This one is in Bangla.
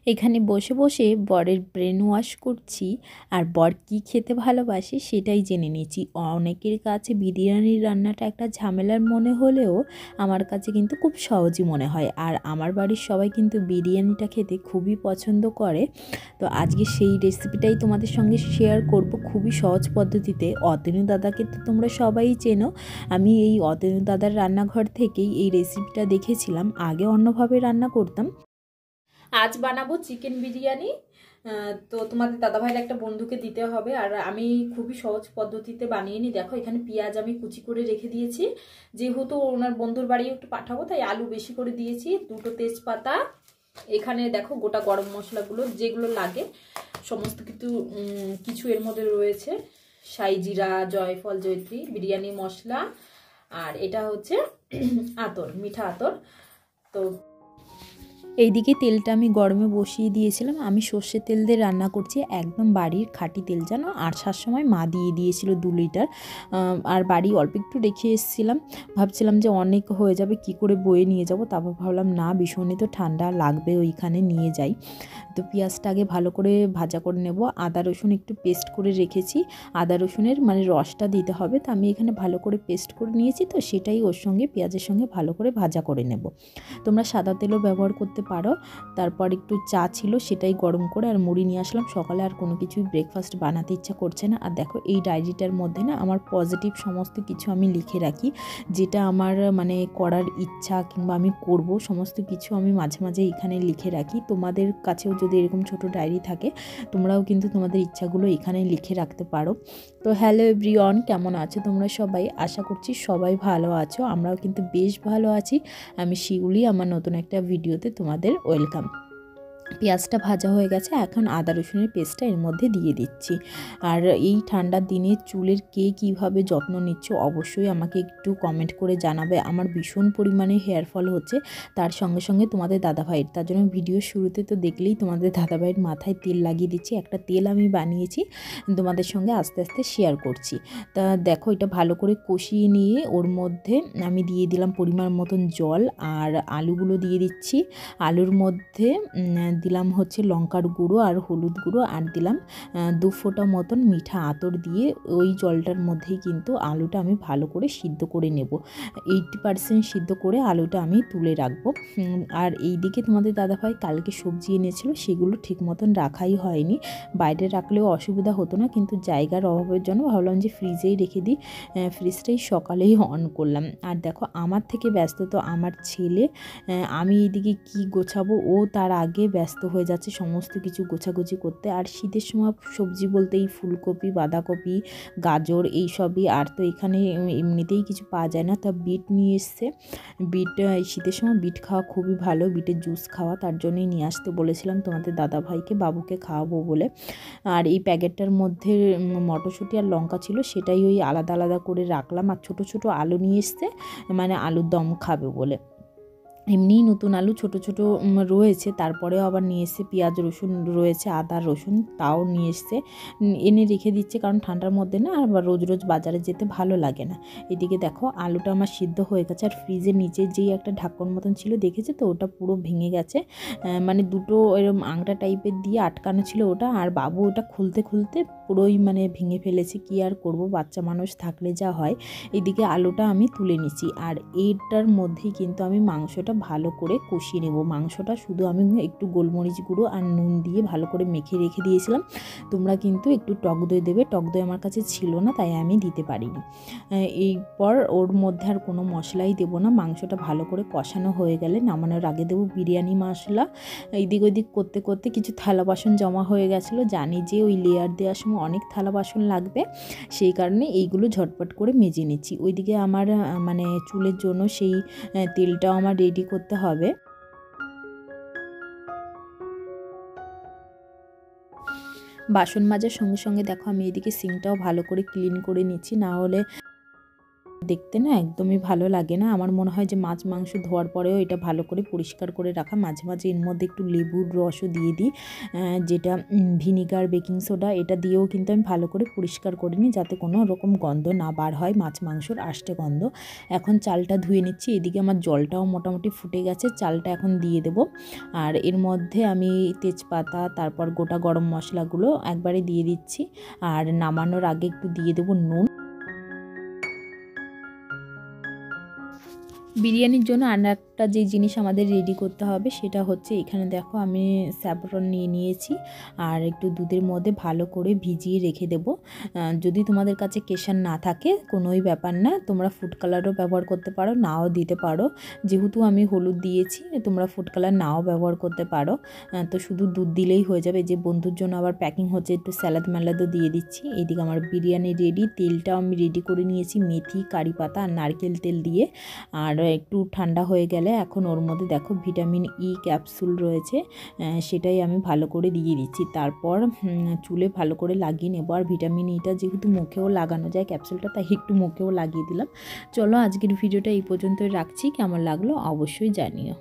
এখানে বসে বসে বরের ব্রেন ওয়াশ করছি আর বর কী খেতে ভালোবাসে সেটাই জেনে নিয়েছি। অনেকের কাছে বিরিয়ানির রান্নাটা একটা ঝামেলার মনে হলেও আমার কাছে কিন্তু খুব সহজই মনে হয়। আর আমার বাড়ির সবাই কিন্তু বিরিয়ানিটা খেতে খুবই পছন্দ করে। তো আজকে সেই রেসিপিটাই তোমাদের সঙ্গে শেয়ার করব খুবই সহজ পদ্ধতিতে। অতনু দাদাকে তো তোমরা সবাই চেনো। আমি এই অতনু দাদার রান্নাঘর থেকেই এই রেসিপিটা দেখেছিলাম। আগে অন্যভাবে রান্না করতাম। আজ বানাবো চিকেন বিরিয়ানি। তো তোমাদের দাদাভাইয়ের একটা বন্ধুকে দিতে হবে। আর আমি খুবই সহজ পদ্ধতিতে বানিয়ে নিই। দেখো এখানে পেঁয়াজ আমি কুচি করে রেখে দিয়েছি, যেহেতু ওনার বন্ধুর বাড়ি একটু পাঠাবো তাই আলু বেশি করে দিয়েছি। দুটো তেজপাতা, এখানে দেখো গোটা গরম মশলাগুলো যেগুলো লাগে সমস্ত কিছু এর মধ্যে রয়েছে। সাই জিরা, জয়ফল, জয়ত্রী, বিরিয়ানি মশলা, আর এটা হচ্ছে আতর, মিঠা আতর। তো এইদিকে তেলটা আমি গরমে বসিয়ে দিয়েছিলাম। আমি সর্ষের তেল দিয়ে রান্না করছি, একদম বাড়ির খাঁটি তেল, জানো। আসার সময় মা দিয়ে দিয়েছিল 2 লিটার। আর বাড়ি অল্প একটু রেখে এসেছিলাম। ভাবছিলাম যে অনেক হয়ে যাবে, কি করে বয়ে নিয়ে যাব। তারপর ভাবলাম না, ভীষণই তো ঠান্ডা লাগবে, ওইখানে নিয়ে যাই। তো পেঁয়াজটা আগে ভালো করে ভাজা করে নেব। আদা রসুন একটু পেস্ট করে রেখেছি, আদা রসুনের মানে রসটা দিতে হবে। তো আমি এখানে ভালো করে পেস্ট করে নিয়েছি, তো সেটাই ওর সঙ্গে পেঁয়াজের সঙ্গে ভালো করে ভাজা করে নেব। তোমরা সাদা তেলও ব্যবহার করতে পারো। তারপর একটু চা ছিল, সেটাই গরম করে আর মুড়ি নিয়ে আসলাম। সকালে আর কোনো কিছুই ব্রেকফাস্ট বানাতে ইচ্ছা করছে না। আর দেখো এই ডায়েরিটার মধ্যে না আমার পজিটিভ সমস্ত কিছু আমি লিখে রাখি, যেটা আমার মানে করার ইচ্ছা কিংবা আমি করব সমস্ত কিছু আমি মাঝে মাঝে এখানে লিখে রাখি। তোমাদের কাছেও যদি এরকম ছোট ডায়েরি থাকে, তোমরাও কিন্তু তোমাদের ইচ্ছাগুলো এখানে লিখে রাখতে পারো। তো হ্যালো এভরিওয়ান, কেমন আছো তোমরা সবাই? আশা করছি সবাই ভালো আছো। আমরাও কিন্তু বেশ ভালো আছি। আমি শিউলি, আমার নতুন একটা ভিডিওতে তোমাদের ওয়েলকাম। পেঁয়াজটা ভাজা হয়ে গেছে, এখন আদা রসুনের পেস্টটা এর মধ্যে দিয়ে দিচ্ছি। আর এই ঠান্ডার দিনে চুলের কে কীভাবে যত্ন নিচ্ছ অবশ্যই আমাকে একটু কমেন্ট করে জানাবে। আমার ভীষণ পরিমাণে হেয়ার ফল হচ্ছে, তার সঙ্গে সঙ্গে তোমাদের দাদাভাইয়ের। তার জন্য ভিডিও শুরুতে তো দেখলেই তোমাদের দাদাভাইয়ের মাথায় তেল লাগিয়ে দিচ্ছি। একটা তেল আমি বানিয়েছি, তোমাদের সঙ্গে আস্তে আস্তে শেয়ার করছি। তা দেখো এটা ভালো করে কষিয়ে নিয়ে ওর মধ্যে আমি দিয়ে দিলাম পরিমাণ মতন জল, আর আলুগুলো দিয়ে দিচ্ছি। আলুর মধ্যে দিলাম হচ্ছে লঙ্কার গুঁড়ো আর হলুদ গুঁড়ো, আর দিলাম 2 ফোঁটা মতন মিঠা আতর দিয়ে ওই জলটার মধ্যেই কিন্তু আলুটা আমি ভালো করে সিদ্ধ করে নেব। 80% সিদ্ধ করে আলুটা আমি তুলে রাখবো। আর এই দিকে তোমাদের দাদাভাই কালকে সবজি এনেছিল, সেগুলো ঠিক মতন রাখাই হয়নি। বাইরে রাখলেও অসুবিধা হতো না, কিন্তু জায়গার অভাবের জন্য ভাবলাম যে ফ্রিজেই রেখে দিই। ফ্রিজটাই সকালেই অন করলাম। আর দেখো আমার থেকে ব্যস্ত তো আমার ছেলে। আমি এইদিকে কি গোছাবো, ও তার আগে ব্যস্ত হয়ে যাচ্ছে সমস্ত কিছু গোছাগুছি করতে। আর শীতের সময় সবজি বলতেই ফুলকপি, বাঁধাকপি, গাজর এইসবই। আর তো এখানে এমনিতেই কিছু পাওয়া যায় না। তা বিট নিয়ে এসছে। বিট এই শীতের সময় বিট খাওয়া খুবই ভালো, বিটের জুস খাওয়া, তার জন্যই নিয়ে আসতে বলেছিলাম তোমাদের দাদাভাইকে, বাবুকে খাওয়াবো বলে। আর এই প্যাকেটটার মধ্যে মটরশুঁটি আর লঙ্কা ছিল, সেটাই ওই আলাদা আলাদা করে রাখলাম। আর ছোটো ছোটো আলু নিয়ে এসছে, মানে আলুর দম খাবে বলে। এমনিই নতুন আলু ছোট ছোট রয়েছে, তারপরেও আবার নিয়ে এসছে। পেঁয়াজ রসুন রয়েছে, আদা রসুন তাও নিয়ে এসছে, এনে রেখে দিচ্ছে, কারণ ঠান্ডার মধ্যে না আবার রোজ রোজ বাজারে যেতে ভালো লাগে না। এদিকে দেখো আলুটা আমার সিদ্ধ হয়ে গেছে। আর ফ্রিজের নিচে যেই একটা ঢাকন মতন ছিল দেখেছে তো, ওটা পুরো ভেঙে গেছে। মানে দুটো এরকম আংটা টাইপের দিয়ে আটকানো ছিল ওটা, আর বাবু ওটা খুলতে খুলতে পুরোই মানে ভেঙে ফেলেছে। কি আর করব, বাচ্চা মানুষ থাকলে যা হয়। এদিকে আলুটা আমি তুলে নিচ্ছি, আর এইটার মধ্যেই কিন্তু আমি মাংসটা ভালো করে কষিয়ে নেব। মাংসটা শুধু আমি একটু গোলমরিচ গুঁড়ো আর নুন দিয়ে ভালো করে মেখে রেখে দিয়েছিলাম। তোমরা কিন্তু একটু টক দই দেবে, টক দই আমার কাছে ছিল না তাই আমি দিতে পারিনি। এরপর ওর মধ্যে আর কোনো মশলাই দেবো না। মাংসটা ভালো করে কষানো হয়ে গেলে নামানোর আগে দেবো বিরিয়ানি মশলা। এদিক ওদিক করতে করতে কিছু থালা বাসন জমা হয়ে গেছিলো। জানি যে ওই লেয়ার দেওয়ার সময় অনেক থালা বাসন লাগবে, সেই কারণে এইগুলো ঝটপট করে মেজে নিচ্ছি। ওইদিকে আমার মানে চুলের জন্য সেই তেলটাও আমার রেডি করতে হবে। বাসন মাজার সঙ্গে সঙ্গে দেখো আমি এদিকে সিঙ্কটাও ভালো করে ক্লিন করে নিচ্ছি, না হলে দেখতে না একদমই ভালো লাগে না। আমার মনে হয় যে মাছ মাংস ধোয়ার পরেও এটা ভালো করে পরিষ্কার করে রাখা। মাঝে মাঝে এর মধ্যে একটু লেবুর রসও দিয়ে দিই, যেটা ভিনিগার, বেকিং সোডা, এটা দিয়েও কিন্তু আমি ভালো করে পরিষ্কার করে নিই, যাতে কোনো রকম গন্ধ না বার হয়, মাছ মাংসর আষ্টে গন্ধ। এখন চালটা ধুয়ে নিচ্ছি। এদিকে আমার জলটাও মোটামুটি ফুটে গেছে, চালটা এখন দিয়ে দেব। আর এর মধ্যে আমি তেজপাতা, তারপর গোটা গরম মশলাগুলো একবারে দিয়ে দিচ্ছি। আর নামানোর আগে একটু দিয়ে দেবো নুন। বিরিয়ানির জন্য আর একটা যে জিনিস আমাদের রেডি করতে হবে সেটা হচ্ছে, এখানে দেখো আমি স্যাফরন নিয়ে নিয়েছি আর একটু দুধের মধ্যে ভালো করে ভিজিয়ে রেখে দেব। যদি তোমাদের কাছে কেশর না থাকে কোনোই ব্যাপার না, তোমরা ফুড কালারও ব্যবহার করতে পারো, নাও দিতে পারো। যেহেতু আমি হলুদ দিয়েছি, তোমরা ফুড কালার নাও ব্যবহার করতে পারো। তো শুধু দুধ দিলেই হয়ে যাবে। যে বন্ধুর জন্য আবার প্যাকিং হচ্ছে, একটু স্যালাদ ম্যালাদও দিয়ে দিচ্ছি। এইদিকে আমার বিরিয়ানি রেডি। তেলটাও আমি রেডি করে নিয়েছি, মেথি, কারি পাতা আর নারকেল তেল দিয়ে। আর একটু ঠান্ডা হয়ে গেলে এখন ওর মধ্যে দেখো ভিটামিন ই ক্যাপসুল রয়েছে, সেটাই আমি ভালো করে দিয়ে দিচ্ছি। তারপর চুলে ভালো করে লাগিয়ে নেবো। আর ভিটামিন ইটা যেহেতু মুখেও লাগানো যায় ক্যাপসুলটা, তাই একটু মুখেও লাগিয়ে দিলাম। চলো আজকের ভিডিওটা এই পর্যন্তই রাখছি। কেমন লাগলো অবশ্যই জানিও।